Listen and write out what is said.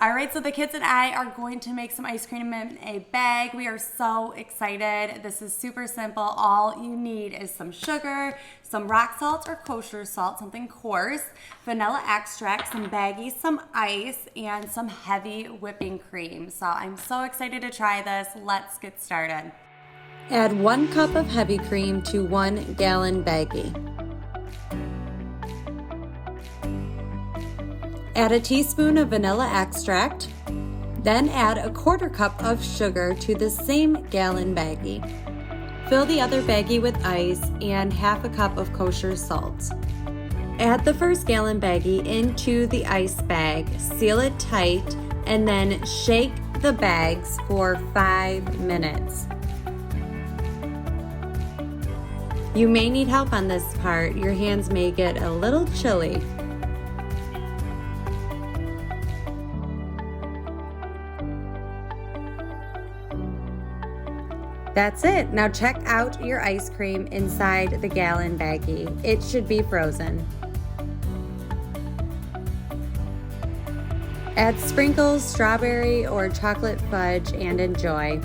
All right, so the kids and I are going to make some ice cream in a bag. We are so excited. This is super simple. All you need is some sugar, some rock salt or kosher salt, something coarse, vanilla extract, some baggies, some ice, and some heavy whipping cream. So I'm so excited to try this. Let's get started. Add 1 cup of heavy cream to 1 gallon baggie. Add a teaspoon of vanilla extract, then add a 1/4 cup of sugar to the same gallon baggie. Fill the other baggie with ice and 1/2 cup of kosher salt. Add the first gallon baggie into the ice bag, seal it tight, and then shake the bags for 5 minutes. You may need help on this part. Your hands may get a little chilly. That's it. Now check out your ice cream inside the gallon baggie. It should be frozen. Add sprinkles, strawberry or chocolate fudge, and enjoy.